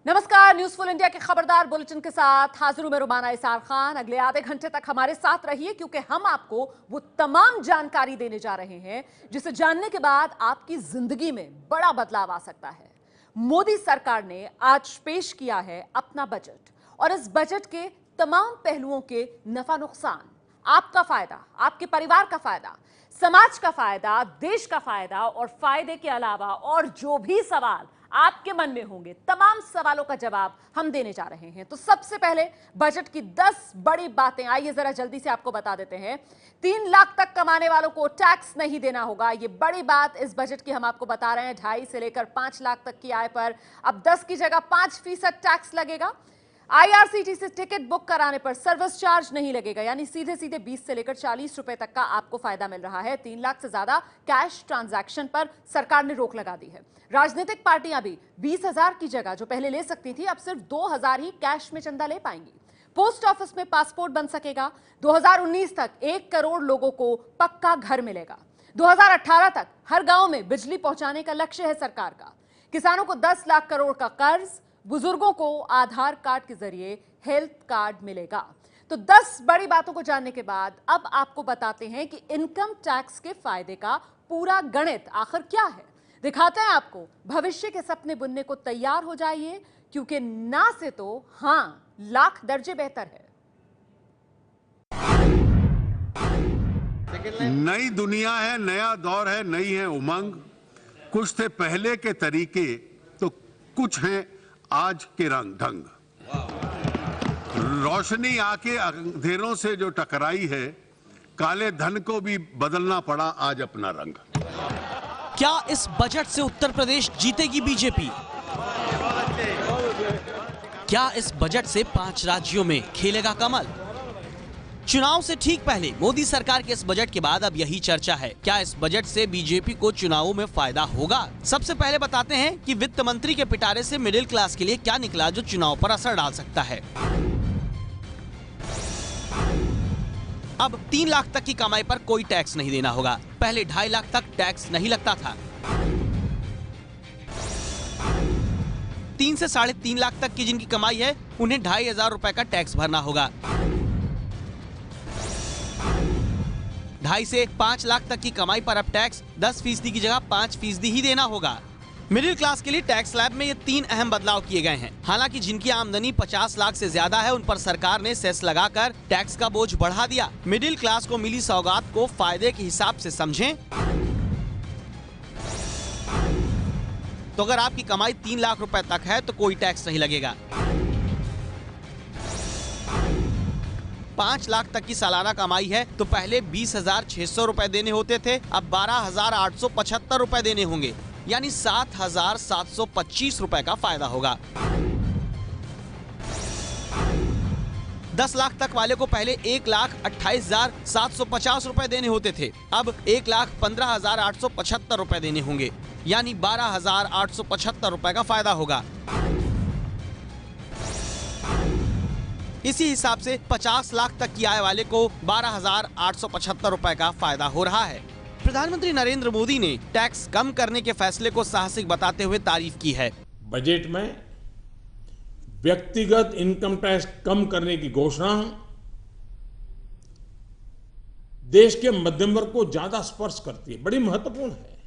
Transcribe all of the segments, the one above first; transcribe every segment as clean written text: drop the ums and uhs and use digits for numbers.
नमस्कार, न्यूज़फुल इंडिया के खबरदार बुलेटिन के साथ हाजिर हूं मैं रुमाना इसार खान। अगले आधे घंटे तक हमारे साथ रहिए क्योंकि हम आपको वो तमाम जानकारी देने जा रहे हैं जिसे जानने के बाद आपकी जिंदगी में बड़ा बदलाव आ सकता है। मोदी सरकार ने आज पेश किया है अपना बजट और इस बजट के तमाम पहलुओं के नफा नुकसान, आपका फायदा, आपके परिवार का फायदा, समाज का फायदा, देश का फायदा और फायदे के अलावा और जो भी सवाल आपके मन में होंगे, तमाम सवालों का जवाब हम देने जा रहे हैं। तो सबसे पहले बजट की 10 बड़ी बातें आइए जरा जल्दी से आपको बता देते हैं। 3 लाख तक कमाने वालों को टैक्स नहीं देना होगा, ये बड़ी बात इस बजट की हम आपको बता रहे हैं। 2.5 से लेकर 5 लाख तक की आय पर अब 10 की जगह 5% टैक्स लगेगा। IRCTC टिकट बुक कराने पर सर्विस चार्ज नहीं लगेगा, यानी सीधे सीधे 20 से लेकर 40 रुपए तक का आपको फायदा मिल रहा है। 3 लाख से ज्यादा कैश ट्रांजैक्शन पर सरकार ने रोक लगा दी है। राजनीतिक पार्टियां भी 20,000 की जगह जो पहले ले सकती थी अब सिर्फ 2,000 ही कैश में चंदा ले पाएंगी। पोस्ट ऑफिस में पासपोर्ट बन सकेगा। 2019 तक 1 करोड़ लोगों को पक्का घर मिलेगा। 2018 तक हर गांव में बिजली पहुंचाने का लक्ष्य है सरकार का। किसानों को 10 लाख करोड़ का कर्ज, बुजुर्गों को आधार कार्ड के जरिए हेल्थ कार्ड मिलेगा। तो 10 बड़ी बातों को जानने के बाद अब आपको बताते हैं कि इनकम टैक्स के फायदे का पूरा गणित आखिर क्या है। दिखाते हैं आपको। भविष्य के सपने बुनने को तैयार हो जाइए क्योंकि ना से तो हां लाख दर्जे बेहतर है। नई दुनिया है, नया दौर है, नई है उमंग। कुछ थे पहले के तरीके तो कुछ हैं आज के रंग ढंग। रोशनी आके अंधेरों से जो टकराई है, काले धन को भी बदलना पड़ा आज अपना रंग। क्या इस बजट से उत्तर प्रदेश जीतेगी बीजेपी? क्या इस बजट से 5 राज्यों में खेलेगा कमल? चुनाव से ठीक पहले मोदी सरकार के इस बजट के बाद अब यही चर्चा है। क्या इस बजट से बीजेपी को चुनावों में फायदा होगा? सबसे पहले बताते हैं कि वित्त मंत्री के पिटारे से मिडिल क्लास के लिए क्या निकला जो चुनाव पर असर डाल सकता है। अब 3 लाख तक की कमाई पर कोई टैक्स नहीं देना होगा। पहले 2.5 लाख तक टैक्स नहीं लगता था। 3 से 3.5 लाख तक की जिनकी कमाई है उन्हें 2,500 रुपए का टैक्स भरना होगा। 2.5 से 5 लाख तक की कमाई पर अब टैक्स 10% की जगह 5% ही देना होगा। मिडिल क्लास के लिए टैक्स स्लैब में ये 3 अहम बदलाव किए गए हैं। हालांकि जिनकी आमदनी 50 लाख से ज्यादा है उन पर सरकार ने सेस लगाकर टैक्स का बोझ बढ़ा दिया। मिडिल क्लास को मिली सौगात को फायदे के हिसाब से समझें तो अगर आपकी कमाई 3 लाख रुपए तक है तो कोई टैक्स नहीं लगेगा। 5 लाख तक की सालाना कमाई है तो पहले 20,600 रुपए देने होते थे, अब 12,875 रुपए देने होंगे, यानी 7,725 रुपए का फायदा होगा। 10 लाख तक वाले को पहले 1,28,750 रुपए देने होते थे, अब 1,15,875 रुपए देने होंगे, यानी 12,875 रुपए का फायदा होगा। इसी हिसाब से 50 लाख तक की आय वाले को 12,875 रुपए का फायदा हो रहा है। प्रधानमंत्री नरेंद्र मोदी ने टैक्स कम करने के फैसले को साहसिक बताते हुए तारीफ की है। बजट में व्यक्तिगत इनकम टैक्स कम करने की घोषणा देश के मध्यम वर्ग को ज्यादा स्पर्श करती है, बड़ी महत्वपूर्ण है।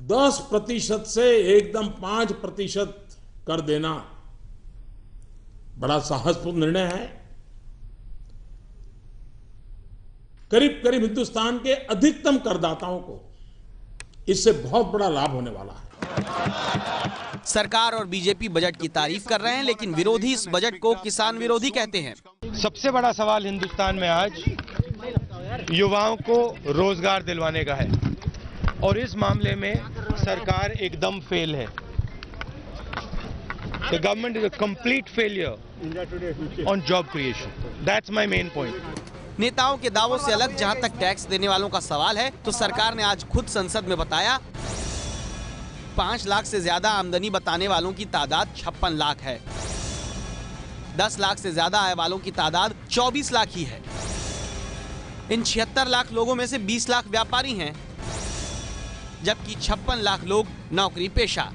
10% से एकदम 5% कर देना बड़ा साहसपूर्ण निर्णय है। करीब करीब हिंदुस्तान के अधिकतम करदाताओं को इससे बहुत बड़ा लाभ होने वाला है। सरकार और बीजेपी बजट की तारीफ कर रहे हैं, लेकिन विरोधी इस बजट को किसान विरोधी कहते हैं। सबसे बड़ा सवाल हिंदुस्तान में आज युवाओं को रोजगार दिलवाने का है और इस मामले में सरकार एकदम फेल है। The government is a complete failure on job creation. That's my main point. नेताओं के दावों से अलग जहां तक टैक्स देने वालों का सवाल है तो सरकार ने आज खुद संसद में बताया 5 लाख से ज्यादा आमदनी बताने वालों की तादाद 56 लाख है। 10 लाख से ज्यादा आय वालों की तादाद 24 लाख ही है। इन 76 लाख लोगों में से 20 लाख व्यापारी हैं, जबकि 56 लाख लोग नौकरी पेशा।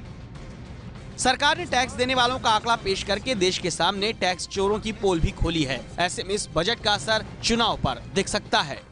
सरकार ने टैक्स देने वालों का आंकड़ा पेश करके देश के सामने टैक्स चोरों की पोल भी खोली है। ऐसे में इस बजट का असर चुनाव पर दिख सकता है।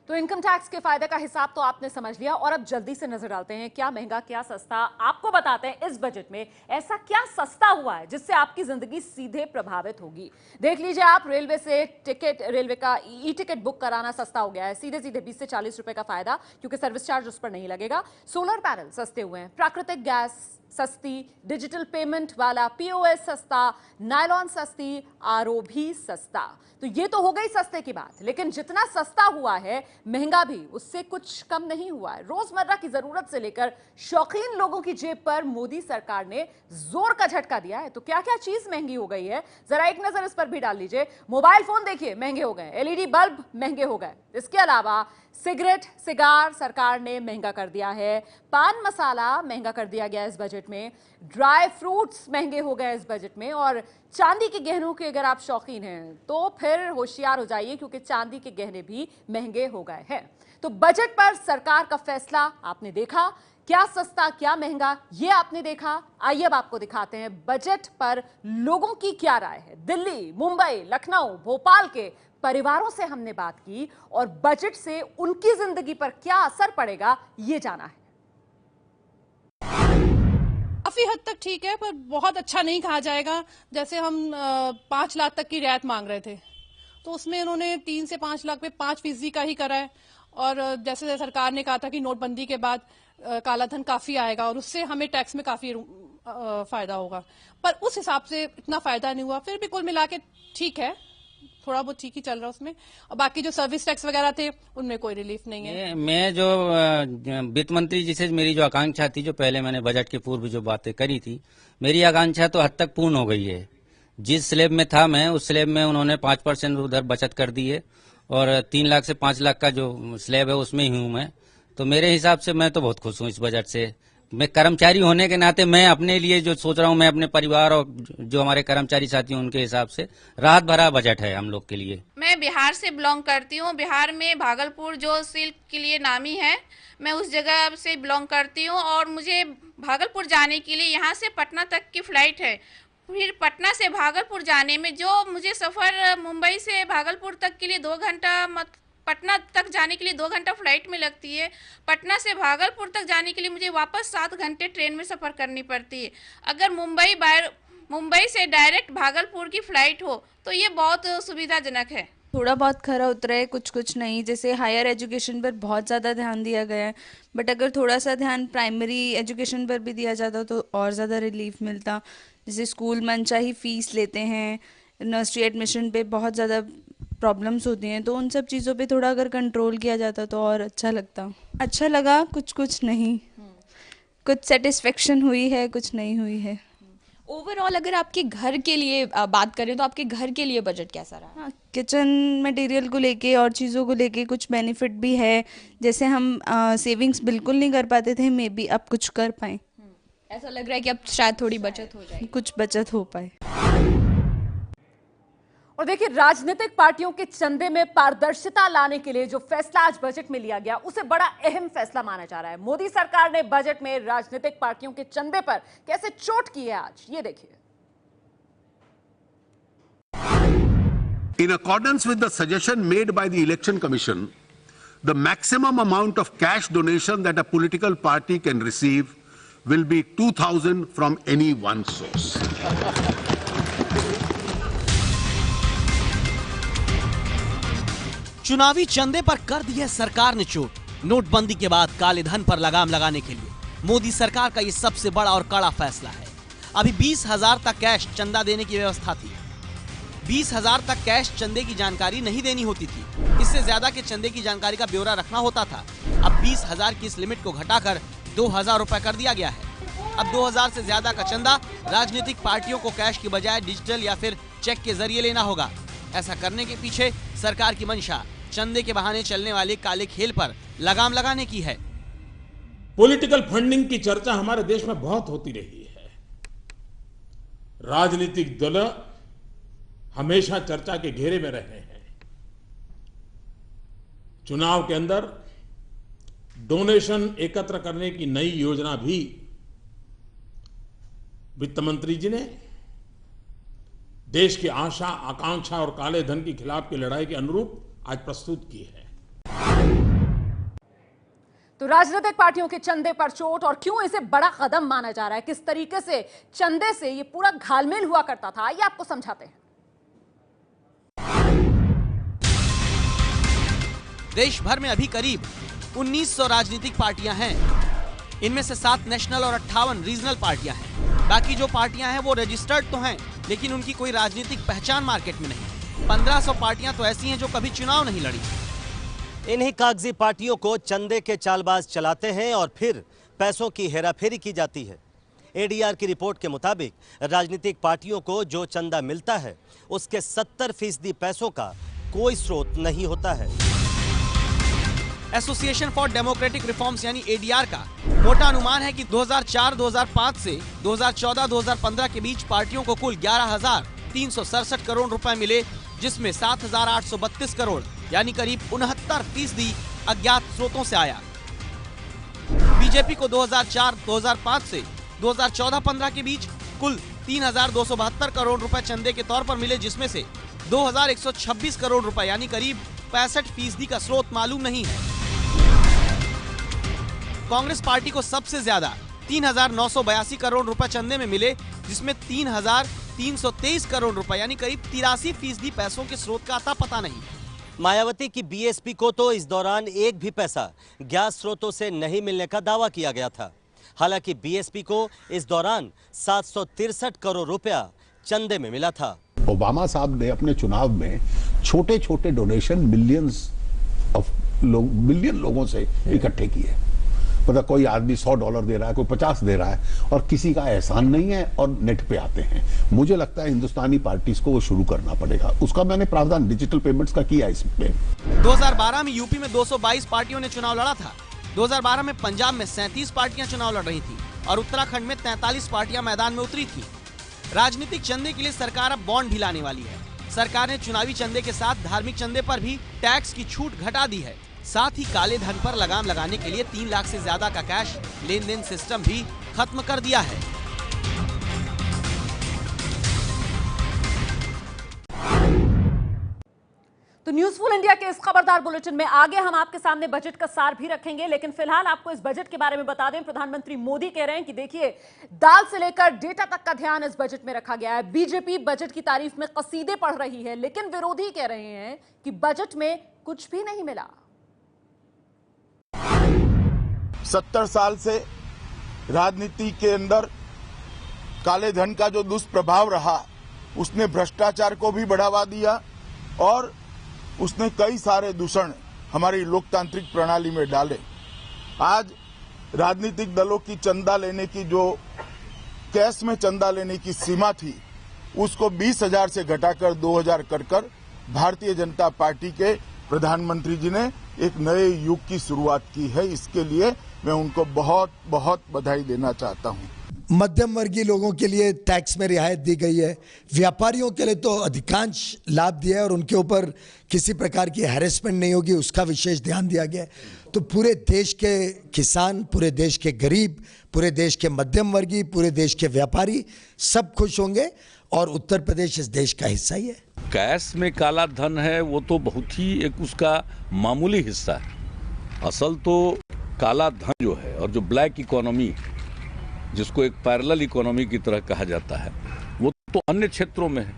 तो इनकम टैक्स के फायदे का हिसाब तो आपने समझ लिया और अब जल्दी से नजर डालते हैं क्या महंगा क्या सस्ता। आपको बताते हैं इस बजट में ऐसा क्या सस्ता हुआ है जिससे आपकी जिंदगी सीधे प्रभावित होगी। देख लीजिए आप, रेलवे से टिकट, रेलवे का ई टिकट बुक कराना सस्ता हो गया है, सीधे सीधे 20 से 40 रुपए का फायदा, क्योंकि सर्विस चार्ज उस पर नहीं लगेगा। सोलर पैनल सस्ते हुए हैं, प्राकृतिक गैस सस्ती, डिजिटल पेमेंट वाला पीओएस सस्ता, नायलॉन सस्ती, आरओ भी सस्ता। तो ये तो हो गई सस्ते की बात, लेकिन जितना सस्ता हुआ है महंगा भी उससे कुछ कम नहीं हुआ है। रोजमर्रा की जरूरत से लेकर शौकीन लोगों की जेब पर मोदी सरकार ने जोर का झटका दिया है। तो क्या क्या चीज महंगी हो गई है, जरा एक नजर इस पर भी डाल लीजिए। मोबाइल फोन देखिए महंगे हो गए, एलईडी बल्ब महंगे हो गए, इसके अलावा सिगरेट, सिगार सरकार ने महंगा कर दिया है, पान मसाला महंगा कर दिया गया इस बजट में, ड्राई फ्रूट्स महंगे हो गए इस बजट में, और चांदी के गहनों के अगर आप शौकीन हैं तो फिर होशियार हो जाइए, क्योंकि चांदी के गहने भी महंगे हो गए हैं। तो बजट पर सरकार का फैसला आपने देखा, क्या सस्ता क्या महंगा ये आपने देखा। आइए अब आपको दिखाते हैं बजट पर लोगों की क्या राय है। दिल्ली, मुंबई, लखनऊ, भोपाल के परिवारों से हमने बात की और बजट से उनकी जिंदगी पर क्या असर पड़ेगा ये जाना है। काफी हद तक ठीक है, पर बहुत अच्छा नहीं कहा जाएगा। जैसे हम 5 लाख तक की रियायत मांग रहे थे, तो उसमें उन्होंने 3 से 5 लाख पे 5% का ही करा है। और जैसे सरकार ने कहा था कि नोटबंदी के बाद काला धन काफी आएगा और उससे हमें टैक्स में काफी फायदा होगा, पर उस हिसाब से इतना फायदा नहीं हुआ। फिर भी कुल मिला के ठीक है, थोड़ा बहुत ठीक ही चल रहा है उसमें। और बाकी जो सर्विस टैक्स वगैरह थे उनमें कोई रिलीफ नहीं है। मैं जो वित्त मंत्री जी से मेरी जो आकांक्षा थी, जो पहले मैंने बजट के पूर्व जो बातें करी थी, मेरी आकांक्षा तो हद तक पूर्ण हो गई है। जिस स्लैब में था मैं, उस स्लैब में उन्होंने 5% उधर बचत कर दी है और 3 लाख से 5 लाख का जो स्लैब है उसमें ही हूँ मैं। तो मेरे हिसाब से मैं तो बहुत खुश हूँ इस बजट से। मैं कर्मचारी होने के नाते मैं अपने लिए जो सोच रहा हूँ, मैं अपने परिवार और जो हमारे कर्मचारी साथी हैं उनके हिसाब से राहत भरा बजट है हम लोग के लिए। मैं बिहार से बिलोंग करती हूँ। बिहार में भागलपुर जो सिल्क के लिए नामी है, मैं उस जगह से बिलोंग करती हूँ और मुझे भागलपुर जाने के लिए यहाँ से पटना तक की फ्लाइट है। फिर पटना से भागलपुर जाने में जो मुझे सफ़र मुंबई से भागलपुर तक के लिए 2 घंटा, पटना तक जाने के लिए 2 घंटा फ्लाइट में लगती है, पटना से भागलपुर तक जाने के लिए मुझे वापस 7 घंटे ट्रेन में सफ़र करनी पड़ती है। अगर मुंबई से डायरेक्ट भागलपुर की फ़्लाइट हो तो ये बहुत सुविधाजनक है। थोड़ा बहुत खरा उतरा है, कुछ नहीं। जैसे हायर एजुकेशन पर बहुत ज़्यादा ध्यान दिया गया है, बट अगर थोड़ा सा ध्यान प्राइमरी एजुकेशन पर भी दिया जाता तो और ज़्यादा रिलीफ मिलता। जैसे स्कूल मनचाही फीस लेते हैं, नर्सरी एडमिशन पे बहुत ज़्यादा प्रॉब्लम्स होती हैं, तो उन सब चीज़ों पे थोड़ा अगर कंट्रोल किया जाता तो और अच्छा लगता। अच्छा लगा, कुछ नहीं, कुछ सेटिस्फेक्शन हुई है, कुछ नहीं हुई है। ओवरऑल अगर आपके घर के लिए बात करें तो आपके घर के लिए बजट कैसा रहा? हाँ, किचन मटेरियल को लेके और चीज़ों को लेके कुछ बेनिफिट भी है। जैसे हम सेविंग्स बिल्कुल नहीं कर पाते थे, मे बी अब कुछ कर पाए। ऐसा लग रहा है कि अब शायद थोड़ी बचत हो जाए, कुछ बचत हो पाए। और देखिए, राजनीतिक पार्टियों के चंदे में पारदर्शिता लाने के लिए जो फैसला आज बजट में लिया गया उसे बड़ा अहम फैसला माना जा रहा है। मोदी सरकार ने बजट में राजनीतिक पार्टियों के चंदे पर कैसे चोट की है आज, ये देखिए। In accordance with the suggestion made by the Election Commission, the maximum amount of cash donation that a political party can receive will be 2,000 from any one source. चुनावी चंदे पर कर दी है सरकार ने चोट। नोटबंदी के बाद काले धन पर लगाम लगाने के लिए मोदी सरकार का ये सबसे बड़ा और कड़ा फैसला है। अभी 20,000 तक कैश चंदा देने की व्यवस्था थी। 20,000 तक कैश चंदे की जानकारी नहीं देनी होती थी। इससे ज्यादा के चंदे की जानकारी का ब्यौरा रखना होता था। अब 20,000 की इस लिमिट को घटाकर 2,000 रुपए कर दिया गया है। अब 2,000 से ज्यादा का चंदा राजनीतिक पार्टियों को कैश की बजाय डिजिटल या फिर चेक के जरिए लेना होगा। ऐसा करने के पीछे सरकार की मंशा चंदे के बहाने चलने वाले काले खेल पर लगाम लगाने की है। पॉलिटिकल फंडिंग की चर्चा हमारे देश में बहुत होती रही है। राजनीतिक दल हमेशा चर्चा के घेरे में रहे हैं। चुनाव के अंदर डोनेशन एकत्र करने की नई योजना भी वित्त मंत्री जी ने देश की आशा, आकांक्षा और काले धन के खिलाफ की लड़ाई के अनुरूप आज प्रस्तुत की है। तो राजनीतिक पार्टियों के चंदे पर चोट और क्यों इसे बड़ा कदम माना जा रहा है, किस तरीके से चंदे से ये पूरा घालमेल हुआ करता था, ये आपको समझाते हैं। देश भर में अभी करीब 1900 राजनीतिक पार्टियां हैं। इनमें से 7 नेशनल और 58 रीजनल पार्टियां हैं। बाकी जो पार्टियां हैं वो रजिस्टर्ड तो हैं, लेकिन उनकी कोई राजनीतिक पहचान मार्केट में नहीं। 1500 पार्टियां तो ऐसी हैं जो कभी चुनाव नहीं लड़ी। इन्हीं कागजी पार्टियों को चंदे के चालबाज चलाते हैं और फिर पैसों की हेराफेरी की जाती है। एडीआर की रिपोर्ट के मुताबिक राजनीतिक पार्टियों को जो चंदा मिलता है उसके 70% पैसों का कोई स्रोत नहीं होता है। एसोसिएशन फॉर डेमोक्रेटिक रिफॉर्म्स यानी एडीआर का मोटा अनुमान है कि 2004-2005 से 2014-2015 के बीच पार्टियों को कुल 11,367 करोड़ रुपए मिले, जिसमें 7,832 करोड़ यानी करीब 69% अज्ञात स्रोतों से आया। बीजेपी को 2004-2005 से 2014-15 के बीच कुल 3,272 करोड़ रुपए चंदे के तौर पर मिले, जिसमें से 2,126 करोड़ रुपए यानी करीब 65% का स्रोत मालूम नहीं है। कांग्रेस पार्टी को सबसे ज्यादा 3,982 करोड़ रुपए चंदे में मिले, जिसमें 3,323 करोड़ रुपए यानी करीब 83% पैसों के स्रोत का अता पता नहीं। मायावती की बीएसपी को तो इस दौरान एक भी पैसा ज्ञात स्रोतों से नहीं मिलने का दावा किया गया था। हालांकि बीएसपी को इस दौरान 763 करोड़ रुपया चंदे में मिला था। ओबामा साहब ने अपने चुनाव में छोटे छोटे डोनेशन मिलियन लोगों से इकट्ठे किए। मतलब कोई आदमी $100 दे रहा है, कोई 50 दे रहा है और किसी का एहसान नहीं है और नेट पे आते हैं। मुझे लगता है हिंदुस्तानी पार्टीज को वो शुरू करना पड़ेगा। उसका मैंने प्रावधान डिजिटल पेमेंट्स का किया इसमें। 2012 में यूपी में 222 पार्टियों ने चुनाव लड़ा था। 2012 में पंजाब में 37 पार्टियां चुनाव लड़ रही थी और उत्तराखंड में 43 पार्टियां मैदान में उतरी थी। राजनीतिक चंदे के लिए सरकार अब बॉन्ड भी लाने वाली है। सरकार ने चुनावी चंदे के साथ धार्मिक चंदे पर भी टैक्स की छूट घटा दी है। साथ ही काले धन पर लगाम लगाने के लिए 3 लाख से ज्यादा का कैश लेन देन सिस्टम भी खत्म कर दिया है। तो न्यूज़फुल इंडिया के इस खबरदार बुलेटिन में आगे हम आपके सामने बजट का सार भी रखेंगे, लेकिन फिलहाल आपको इस बजट के बारे में बता दें। प्रधानमंत्री मोदी कह रहे हैं कि देखिए, दाल से लेकर डेटा तक का ध्यान इस बजट में रखा गया है। बीजेपी बजट की तारीफ में कसीदे पढ़ रही है, लेकिन विरोधी कह रहे हैं कि बजट में कुछ भी नहीं मिला। 70 साल से राजनीति के अंदर काले धन का जो दुष्प्रभाव रहा, उसने भ्रष्टाचार को भी बढ़ावा दिया और उसने कई सारे दूषण हमारी लोकतांत्रिक प्रणाली में डाले। आज राजनीतिक दलों की चंदा लेने की जो कैश में चंदा लेने की सीमा थी, उसको 20,000 से घटाकर 2,000 कर भारतीय जनता पार्टी के प्रधानमंत्री जी ने एक नए युग की शुरुआत की है। इसके लिए मैं उनको बहुत बहुत बधाई देना चाहता हूं। मध्यम वर्गीय लोगों के लिए टैक्स में रियायत दी गई है, व्यापारियों के लिए तो अधिकांश लाभ दिया है और उनके ऊपर किसी प्रकार की हैरेसमेंट नहीं होगी, उसका विशेष ध्यान दिया गया है। तो पूरे देश के किसान, पूरे देश के गरीब, पूरे देश के मध्यम वर्गीय, पूरे देश के व्यापारी सब खुश होंगे और उत्तर प्रदेश इस देश का हिस्सा ही है। कैश में काला धन है वो तो बहुत ही एक उसका मामूली हिस्सा है। असल तो काला धन जो है और जो ब्लैक इकोनॉमी, जिसको एक पैरेलल इकोनॉमी की तरह कहा जाता है, वो तो अन्य क्षेत्रों में है।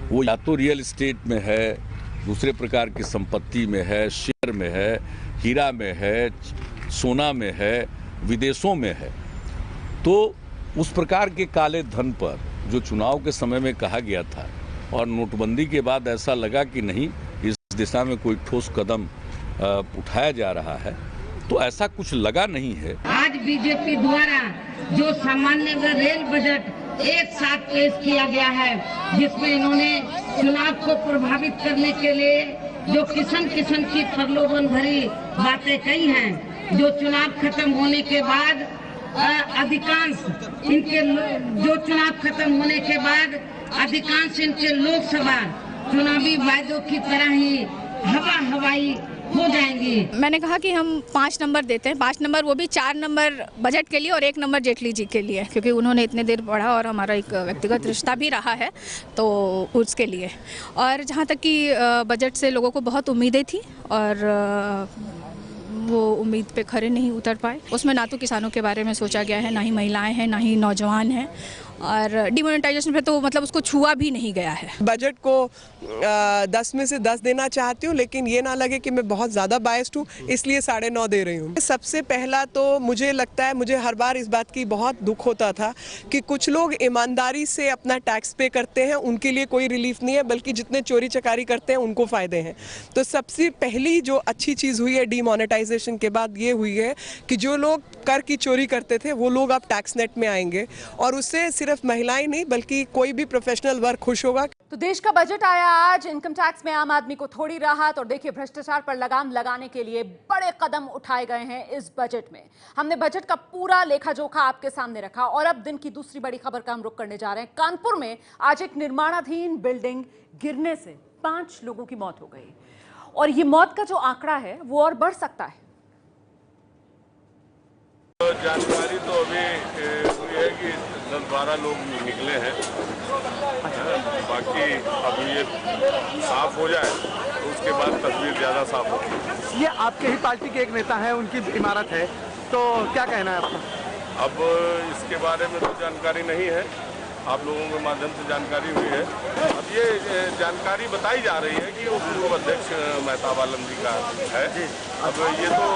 वो या तो रियल एस्टेट में है, दूसरे प्रकार की संपत्ति में है, शेयर में है, हीरा में है, सोना में है, विदेशों में है। तो उस प्रकार के काले धन पर जो चुनाव के समय में कहा गया था और नोटबंदी के बाद ऐसा लगा कि नहीं, इस दिशा में कोई ठोस कदम उठाया जा रहा है, तो ऐसा कुछ लगा नहीं है। आज बीजेपी द्वारा जो सामान्य व रेल बजट एक साथ पेश किया गया है, जिसमें इन्होंने चुनाव को प्रभावित करने के लिए जो किस्म किस्म की प्रलोभन भरी बातें कही हैं, जो चुनाव खत्म होने के बाद अधिकांश इनके लोकसभा चुनावी वायदों की तरह ही हवाई हो जाएंगी। मैंने कहा कि हम 5 नंबर देते हैं, 5 नंबर, वो भी 4 नंबर बजट के लिए और 1 नंबर जेटली जी के लिए, क्योंकि उन्होंने इतने देर पढ़ा और हमारा एक व्यक्तिगत रिश्ता भी रहा है, तो उसके लिए। और जहाँ तक कि बजट से लोगों को बहुत उम्मीदें थी और वो उम्मीद पे खरे नहीं उतर पाए। उसमें ना तो किसानों के बारे में सोचा गया है, ना ही महिलाएं हैं, ना ही नौजवान हैं, और डिमोनेटाइजेशन पे तो मतलब उसको छुआ भी नहीं गया है। बजट को 10 में से 10 देना चाहती हूँ, लेकिन ये ना लगे कि मैं बहुत ज़्यादा बायस्ड हूँ, इसलिए 9.5 दे रही हूँ। सबसे पहला तो मुझे लगता है, मुझे हर बार इस बात की बहुत दुख होता था कि कुछ लोग ईमानदारी से अपना टैक्स पे करते हैं, उनके लिए कोई रिलीफ नहीं है, बल्कि जितने चोरी चकारी करते हैं उनको फ़ायदे हैं। तो सबसे पहली जो अच्छी चीज़ हुई है डिमोनेटाइजेशन के बाद ये हुई है कि जो लोग कर की चोरी करते थे वो लोग अब टैक्स नेट में आएंगे, और उससे सिर्फ महिलाएं नहीं बल्कि कोई भी प्रोफेशनल वर्क खुश होगा। तो देश का बजट आया आज, इनकम टैक्स में आम आदमी को थोड़ी राहत, और देखिए भ्रष्टाचार पर लगाम लगाने के लिए बड़े कदम उठाए गए हैं इस बजट में। हमने बजट का पूरा लेखा जोखा आपके सामने रखा, और अब दिन की दूसरी बड़ी खबर का हम रुख करने जा रहे हैं। कानपुर में आज एक निर्माणाधीन बिल्डिंग गिरने से 5 लोगों की मौत हो गई, और ये मौत का जो आंकड़ा है वो और बढ़ सकता है। जानकारी तो अभी हुई है कि 10-12 लोग निकले हैं, बाकी अभी ये साफ हो जाए तो उसके बाद तस्वीर ज़्यादा साफ होगी। ये आपके ही पार्टी के एक नेता है, उनकी इमारत है, तो क्या कहना है आपका? अब इसके बारे में तो जानकारी नहीं है, आप लोगों के माध्यम से जानकारी हुई है। अब ये जानकारी बताई जा रही है कि वो पूर्व अध्यक्ष मेहताब आलम जी का है। अब ये तो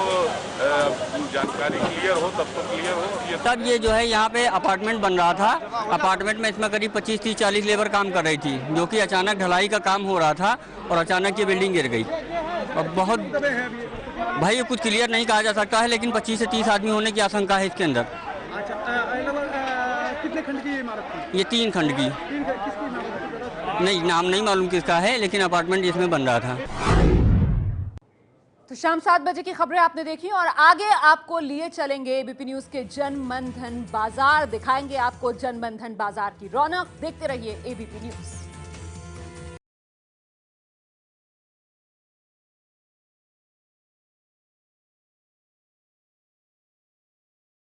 जानकारी क्लियर हो तब तो क्लियर हो। तब ये जो है यहाँ पे अपार्टमेंट बन रहा था, अपार्टमेंट में इसमें करीब 25, 30, 40 लेबर काम कर रही थी, जो कि अचानक ढलाई का काम हो रहा था और अचानक ये बिल्डिंग गिर गई। और बहुत भाई ये कुछ क्लियर नहीं कहा जा सकता है, लेकिन 25 से 30 आदमी होने की आशंका है इसके अंदर। कितने खंड की इमारत थी? ये 3 खंड की। नहीं, नाम नहीं मालूम किसका है, लेकिन अपार्टमेंट इसमें बन रहा था। तो शाम 7 बजे की खबरें आपने देखी, और आगे आपको लिए चलेंगे एबीपी न्यूज के जन मन धन बाजार, दिखाएंगे आपको जन मन धन बाजार की रौनक। देखते रहिए एबीपी न्यूज।